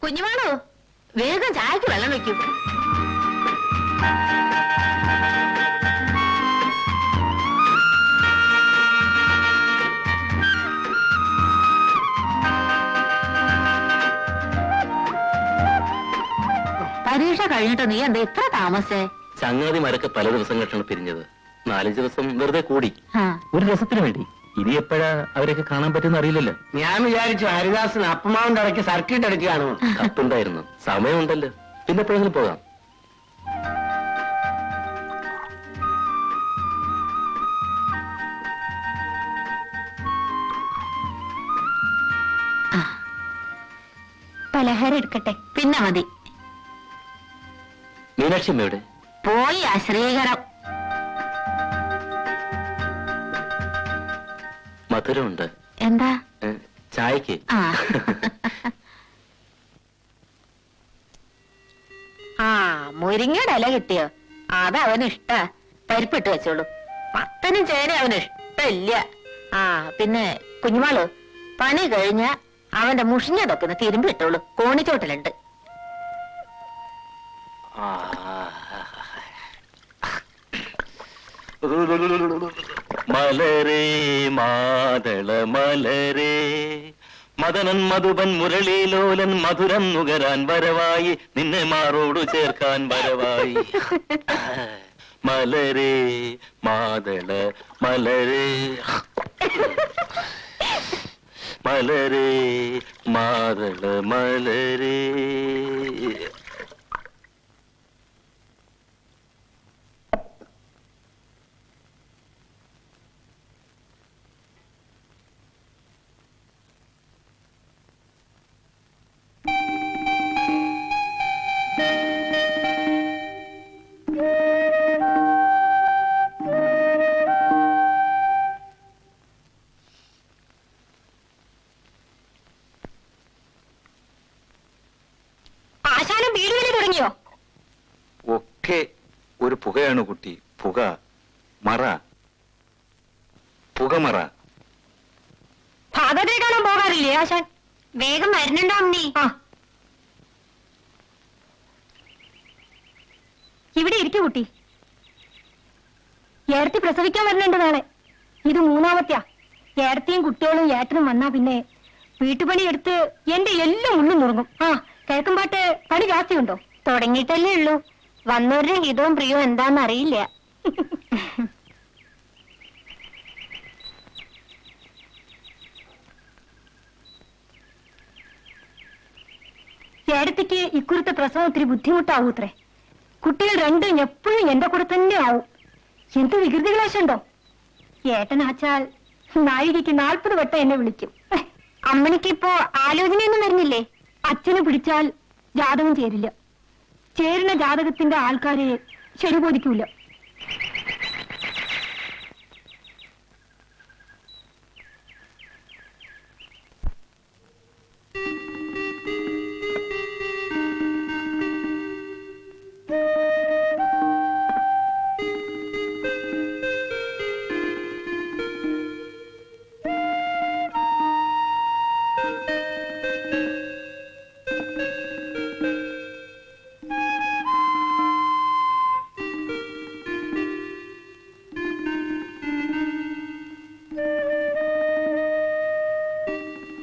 കുഞ്ഞുമാളോ, വേഗം ചായക്ക് വെള്ളം വെക്കും. പരീക്ഷ കഴിഞ്ഞിട്ട് നീ എന്താ ഇത്ര താമസേ? ചങ്ങാതിമാരൊക്കെ പല ദിവസങ്ങളിലാണ് പിരിഞ്ഞത്. 4 ദിവസം വെറുതെ കൂടി, ഒരു രസത്തിന് വേണ്ടി. ഇനി എപ്പോഴാ അവരൊക്കെ കാണാൻ പറ്റുന്ന അറിയില്ലല്ലോ. ഞാൻ വിചാരിച്ചു ഹരിദാസിന് അപ്പമാവിന്റെ ഇടയ്ക്ക് സർക്കിട്ട് അടിക്കുകയാണോ. അപ്പുണ്ടായിരുന്നു, സമയമുണ്ടല്ലോ, പിന്നെ എപ്പോഴെങ്കിലും പോകാം. പലഹാരം എടുക്കട്ടെ? പിന്നെ മതി. മീനാക്ഷി അമ്മയുടെ പോയി ശ്രീകരം. മധുരമുണ്ട്. എന്താ? ചായക്ക്. മുരിങ്ങയുടെ ഇല കിട്ടിയോ? അത് അവന് ഇഷ്ട. പരിപ്പിട്ട് വെച്ചോളൂ. മത്തനും ചേന അവന് ഇഷ്ടമില്ല. പിന്നെ കുഞ്ഞുമാള്, പണി കഴിഞ്ഞ അവന്റെ മുഷിഞ്ഞതൊക്കെ തിരുമ്പി ഇട്ടോളൂ. കോണിച്ചോട്ടിലുണ്ട്. മലരേ മാതള മലരേ, മദനൻ മധുപൻ മുരളീലോലൻ മധുരം നുകരാൻ വരവായി, നിന്നെ മാറോടു ചേർക്കാൻ വരവായി. മലരേ മാതള മലരേ, മലരേ മാതള മലരേ. ഒക്കെ ഒരു പുകയാണ് കുട്ടി, പുക, മറ, പുകമറ. ഭാഗത്തെ കാണാൻ പോകാറില്ലേ ആശാൻ? വേഗം വരുന്നുണ്ടോ അമ്മി? ഇവിടെ ഇരിക്കു കുട്ടി. ഏടത്തി പ്രസവിക്കാൻ വരുന്നുണ്ട് നാളെ. ഇത് 3ാമത്തെയാ. ഏടത്തിയും കുട്ടികളും ഏട്ടനും വന്നാ പിന്നെ വീട്ടുപണി എടുത്ത് എന്റെ എല്ലാം ഉള്ളും മുറുങ്ങും. കിഴക്കുംപാട്ട് പണി ജാസ്തിയുണ്ടോ? തുടങ്ങിയിട്ടല്ലേ ഉള്ളൂ. വന്നവരുടെ ഹിതവും പ്രിയവും എന്താന്ന് അറിയില്ല. ഏടത്തിക്ക് ഇക്കുറത്തെ പ്രസവം ഒത്തിരി ബുദ്ധിമുട്ടാവൂത്രേ. കുട്ടികൾ രണ്ടും എപ്പോഴും എന്റെ കൂടെ തന്നെ ആവും. എന്ത് വികൃതി ക്ലേശുണ്ടോ? ഏട്ടനാച്ചാൽ നാഴികയ്ക്ക് 40 വട്ടം എന്നെ വിളിക്കും. അമ്മണിക്കിപ്പോ ആലോചനയൊന്നും വരുന്നില്ലേ? അച്ഛനെ പിടിച്ചാൽ ജാതകം ചേരില്ല. ചേരുന്ന ജാതകത്തിന്റെ ആൾക്കാരെ ശരി ബോധിക്കൂല.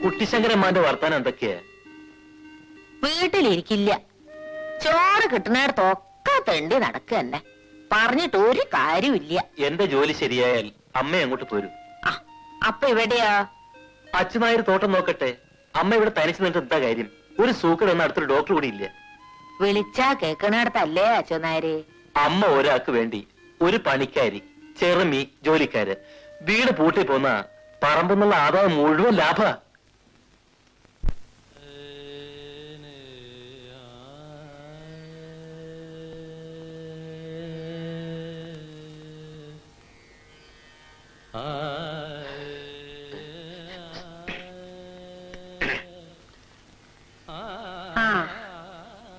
കുട്ടിശങ്കരന്മാന്റെ വർത്താനം എന്തൊക്കെയാ? വീട്ടിലിരിക്കില്ല. ചോറ് കിട്ടുന്നിടത്തൊക്കെ തെണ്ടി നടക്കുക തന്നെ. പറഞ്ഞിട്ട് ഒരു കാര്യമില്ല. എന്റെ ജോലി ശരിയായാൽ അമ്മ അങ്ങോട്ട് പോരും. അപ്പൊ ഇവിടെയാ? അച്ഛനായൊരു തോട്ടം നോക്കട്ടെ. അമ്മ ഇവിടെ തനിച്ചു നിന്നിട്ട് എന്താ കാര്യം? ഒരു സൂക്കട് ഒന്നും അടുത്തൊരു ഡോക്ടർ കൂടി ഇല്ല. വിളിച്ചാ കേൾക്കണടത്തല്ലേ അച്ഛനായരെ? അമ്മ ഒരാൾക്ക് വേണ്ടി ഒരു പണിക്കാരി, ചെറുമീ, ജോലിക്കാര്, വീട് പൂട്ടി പോന്ന പറമ്പെന്നുള്ള ആദായം മുഴുവൻ ലാഭ.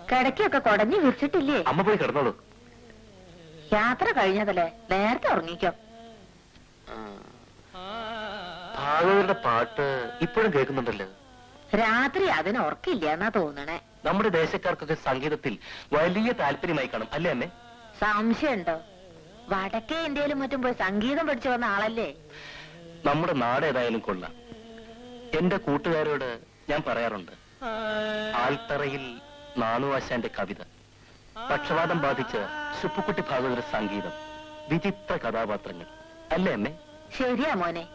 കിടക്കൊക്കെ കൊടഞ്ഞു വിരിച്ചിട്ടില്ലേ? അമ്മ പോയി കിടന്നോളൂ. യാത്ര കഴിഞ്ഞതല്ലേ, നേരത്തെ ഉറങ്ങിക്കോ. ഭാഗവതരുടെ പാട്ട് ഇപ്പോഴും കേൾക്കുന്നുണ്ടല്ലോ. രാത്രി അതിന് ഉറക്കില്ല എന്നാ തോന്നണേ. നമ്മുടെ ദേശക്കാർക്കൊക്കെ സംഗീതത്തിൽ വലിയ താല്പര്യമായി കാണും അല്ലേ അമ്മേ? സംശയമുണ്ടോ? വടക്കേ ഇന്ത്യയിലും മറ്റും പോയി സംഗീതം പഠിച്ചു വന്ന ആളല്ലേ. നമ്മുടെ നാട് ഏതായാലും കൊള്ളാം. എന്റെ കൂട്ടുകാരോട് ഞാൻ പറയാറുണ്ട്, ആൽത്തറയിൽ നാണുവാശാന്റെ കവിത, പക്ഷവാതം ബാധിച്ച ശുപ്പുക്കുട്ടി ഭാഗവതരുടെ സംഗീതം, വിചിത്ര കഥാപാത്രങ്ങൾ അല്ലേ അമ്മേ? ശരിയാ മോനെ,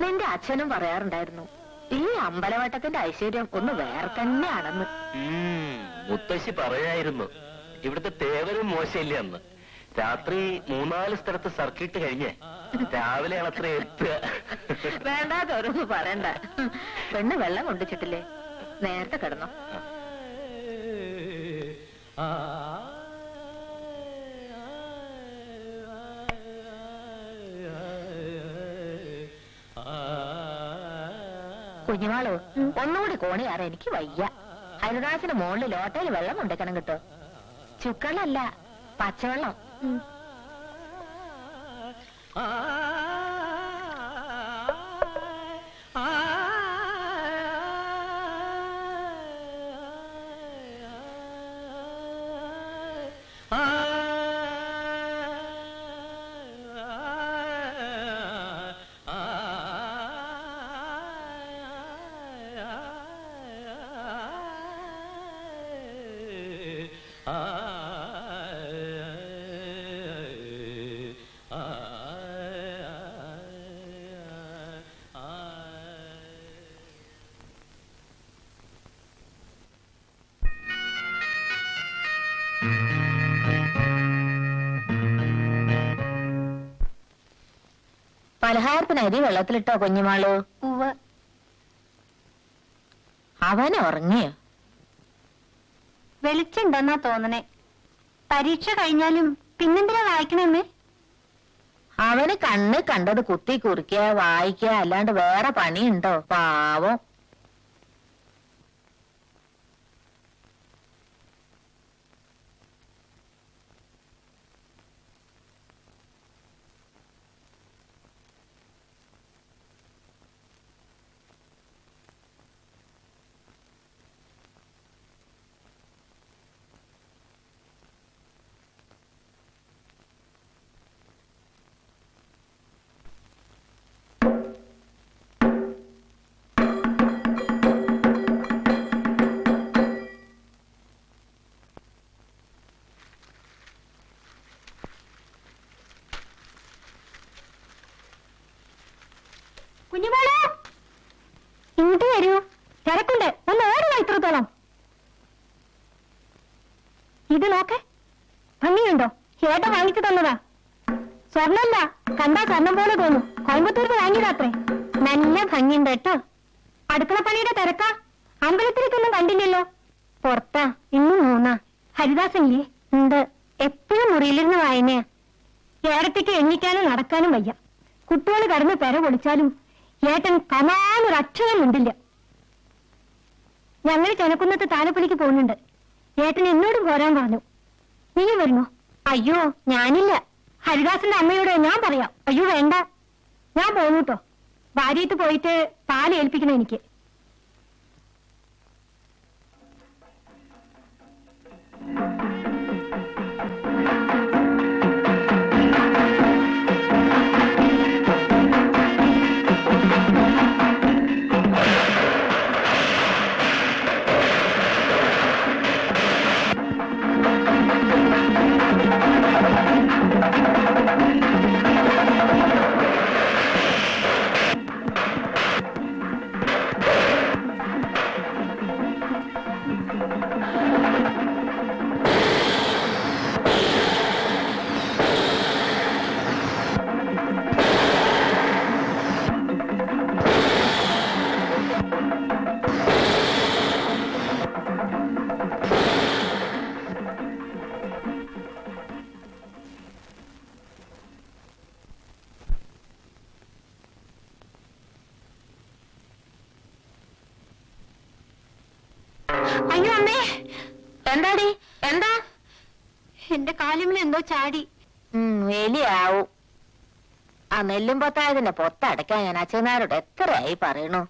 നിന്റെ അച്ഛനും പറയാറുണ്ടായിരുന്നു ഈ അമ്പലവട്ടത്തിന്റെ ഐശ്വര്യം ഒന്ന് വേറെ തന്നെയാണെന്ന്. മുത്തശ്ശി പറയായിരുന്നു, ഇവിടുത്തെ തേവരും മോശമില്ല അന്ന്. രാത്രി 3-4 സ്ഥലത്ത് സർക്കിട്ട് കഴിഞ്ഞ് രാവിലെയാണ് അത്ര എത്തുക. വേണ്ടാത്തോരൊന്ന് പറയണ്ട. പെണ്ണ് വെള്ളം കൊണ്ടുവച്ചിട്ടില്ലേ? നേരത്തെ കിടന്നോ? കുഞ്ഞുമാളു, ഒന്നുകൂടി കോണിയാറ, എനിക്ക് വയ്യ. ഹരിദാസിന് മുകളിൽ ലോട്ടയിൽ വെള്ളം കൊണ്ടുവയ്ക്കണം കിട്ടോ. ചുക്കളല്ല, പച്ചവെള്ളം. പലഹാരത്തിന് അരി വെള്ളത്തിലിട്ടോ കുഞ്ഞുമാളു? അവൻ ഉറങ്ങിയോ? വെളിച്ചുണ്ടെന്നാ തോന്നണേ. പരീക്ഷ കഴിഞ്ഞാലും പിന്നെന്തിനാ വായിക്കണേ? അവന് കണ്ണ് കണ്ടത് കുത്തി കുറിക്കുക, വായിക്കുക, അല്ലാണ്ട് വേറെ പണിയുണ്ടോ? പാവം. കുഞ്ഞുമോളെ, ഇങ്ങോട്ട് വരൂ, തിരക്കുണ്ട്, ഒന്ന് ഓടുക. ഇത്രത്തോളം ഇത് നോക്കെ, ഭംഗിയുണ്ടോ? ഏട്ടൻ വാങ്ങിച്ചു തന്നതാ. സ്വർണ്ണല്ല, കണ്ടാ സ്വർണം പോലെ തോന്നും. കോയമ്പത്തൂർക്ക് വാങ്ങിയതാത്രേ. നല്ല ഭംഗിയുണ്ട് കേട്ടോ. അടുക്കള പണിയുടെ തിരക്കാ. അമ്പലത്തിലേക്കൊന്നും കണ്ടില്ലല്ലോ. പുറത്താ, ഇന്നും 3. ഹരിദാസനില്ലേ? ഉണ്ട്. എപ്പോഴും മുറിയിലിരുന്ന് വായനയാ. ഏടത്തേക്ക് എണ്ണിക്കാനും നടക്കാനും വയ്യ. കുട്ടികൾ കടന്ന് പെര പൊളിച്ചാലും ഏട്ടൻ കമാനൊരക്ഷരം ഉണ്ടില്ല. ഞങ്ങൾ ചെനക്കുന്നത്ത് താലപ്പൊലിക്ക് പോകുന്നുണ്ട്. ഏട്ടൻ എന്നോടും പോരാൻ പറഞ്ഞു. നീയും വരുമോ? അയ്യോ, ഞാനില്ല. ഹരിദാസന്റെ അമ്മയോട് ഞാൻ പറയാം. അയ്യോ വേണ്ട, ഞാൻ പോന്നു കേട്ടോ. ഭാര്യത്ത് പോയിട്ട് പാല് ഏൽപ്പിക്കണം എനിക്ക്. അയ്യോ അമ്മേ, എന്താടി? എന്താ? എന്റെ കാലിമിൽ എന്തോ ചാടി. വലിയാവും. ആ നെല്ലും പൊത്തായതിന്റെ പൊത്തടയ്ക്കാൻ ഞാൻ അച്ഛനാരോട് എത്രയായി പറയണു.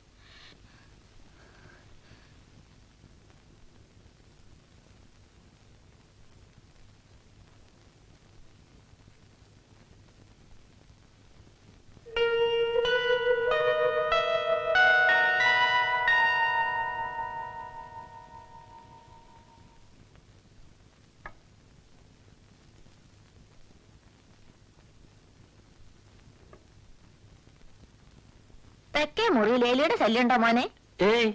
തെക്കേ മുറിയിൽ എലിയുടെ ശല്യം ഉണ്ടോ മോനെ? ഏയ്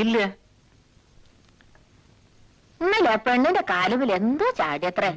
ഇല്ല. ഇന്നലെ പെണ്ണിന്റെ കാലുവിൽ എന്തോ ചാടിയത്രേ.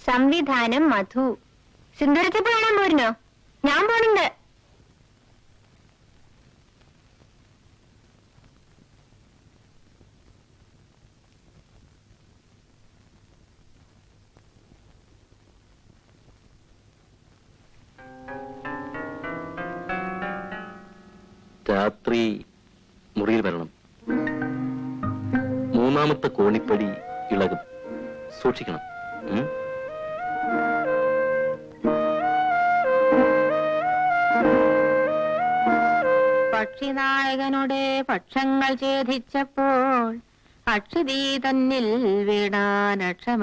സംവിധാനം മധു. സിന്ദൂരത്തിൽ പോകാൻ പോരുന്നോ? ഞാൻ പോണുണ്ട്. രാത്രി മുറിയിൽ വരണം. മൂന്നാമത്തെ കോണിപ്പടി ഇളകും, സൂക്ഷിക്കണം. പക്ഷിനായകനുടെ പക്ഷങ്ങൾ ഛേദിച്ചപ്പോൾ അക്ഷിതീ തന്നിൽ വീണാനക്ഷമനായിട്ടവൻ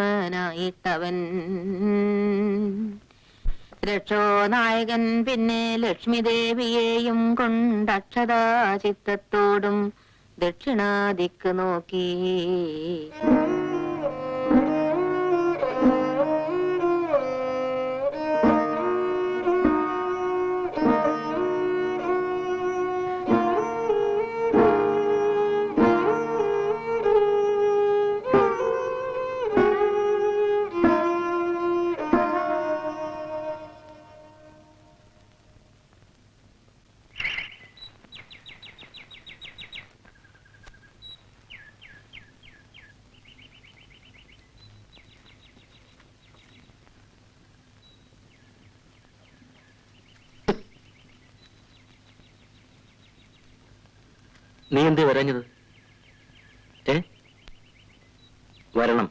രക്ഷോനായകൻ പിന്നെ ലക്ഷ്മി ദേവിയെയും കൊണ്ടക്ഷതാ ചിത്തത്തോടും ദക്ഷിണാദിക്ക് നോക്കി. നീ എന്തേ വരാഞ്ഞത്? വരണം.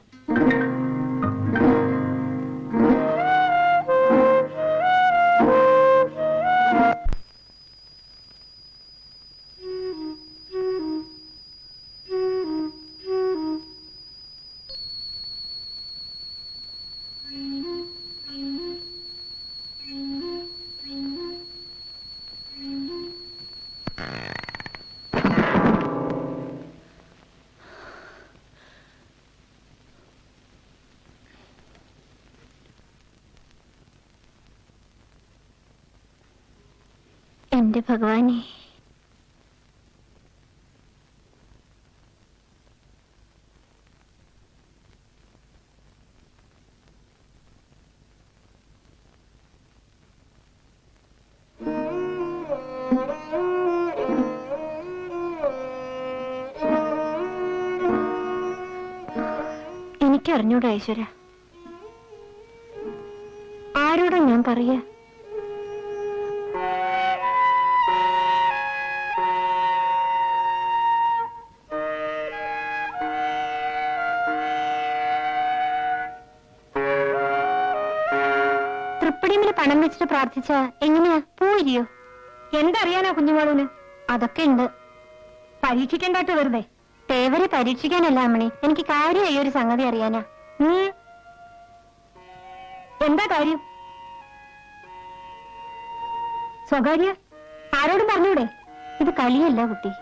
എന്റെ ഭഗവാനെ, എനിക്കറിഞ്ഞൂടാ ഈശ്വര. ആരോടാ ഞാൻ പറയാ? തൃപ്പടിമില് പണം വെച്ചിട്ട് പ്രാർത്ഥിച്ച എങ്ങനെയാ പോയിരിയോ? എന്തറിയാനാ കുഞ്ഞുമോളിന്? അതൊക്കെ ഉണ്ട്. പരീക്ഷിക്കണ്ടാട്ട് വെറുതെ. തേവരെ പരീക്ഷിക്കാനല്ല അമ്മണി, എനിക്ക് കാര്യമായി ഒരു സംഗതി അറിയാനാ. എന്താ കാര്യം? സ്വകാര്യ ആരോടും പറഞ്ഞൂടെ? ഇത് കളിയല്ല കുട്ടി.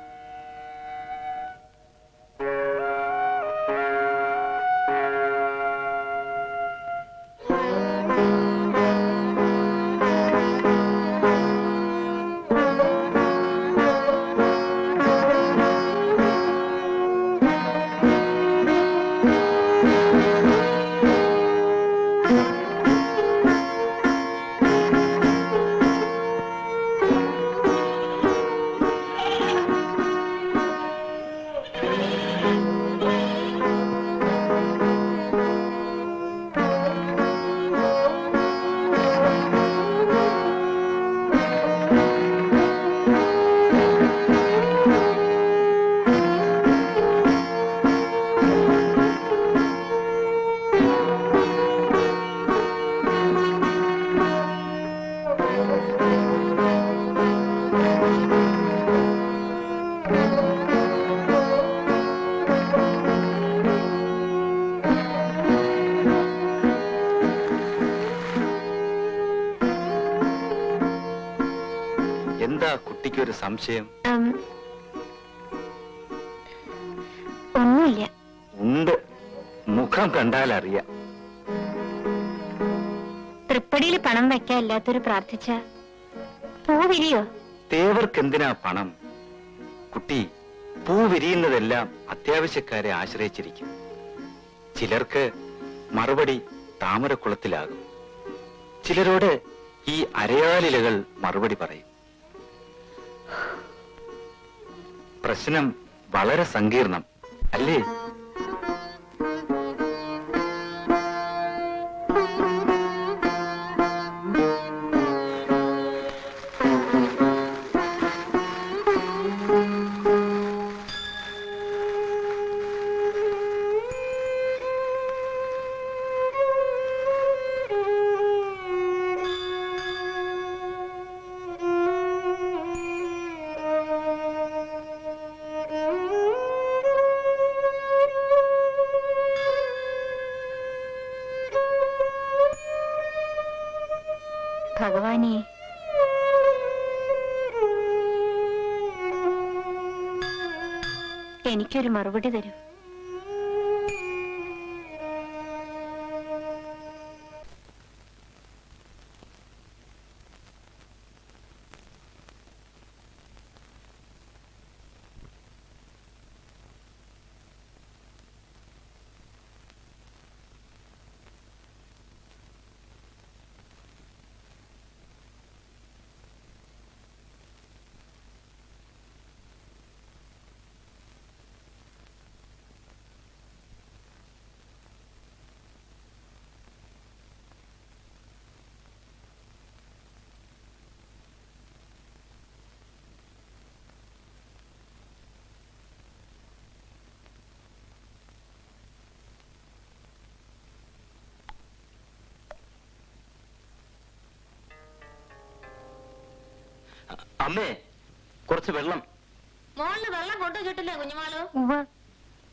ഒരു സംശയം? ഒന്നുമില്ല. ഉണ്ട്, മുഖം കണ്ടാൽ അറിയാം. തൃപ്പടിയിൽ പണം വെക്കാൻ എല്ലാത്തൊരു പ്രാർത്ഥിച്ച പൂ വിരിയോ? തേവർക്കെന്തിനാ പണം? കുട്ടി, പൂ വിരിയുന്നതെല്ലാം അത്യാവശ്യക്കാരെ ആശ്രയിച്ചിരിക്കും. ചിലർക്ക് മറുപടി താമരക്കുളത്തിലാകും. ചിലരോട് ഈ അരയാലിലകൾ മറുപടി പറയും. പ്രശ്നം വളരെ സങ്കീർണം അല്ലേ? ഭഗവാനെ, എനിക്കൊരു മറുപടി തരൂ. അമ്മേ, കുറച്ച് വെള്ളം. മോളില് വെള്ളം കൊണ്ടുവച്ചിട്ടില്ലേ കുഞ്ഞുമാള്?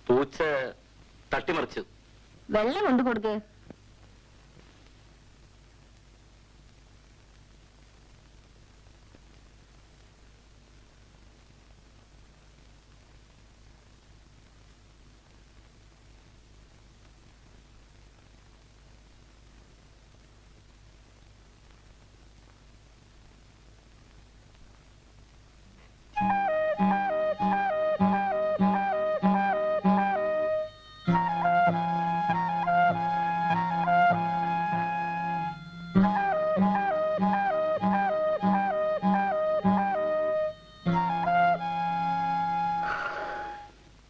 പൂച്ച തട്ടിമറിച്ചു. വെള്ളം കൊണ്ടു കൊടുക്കേ.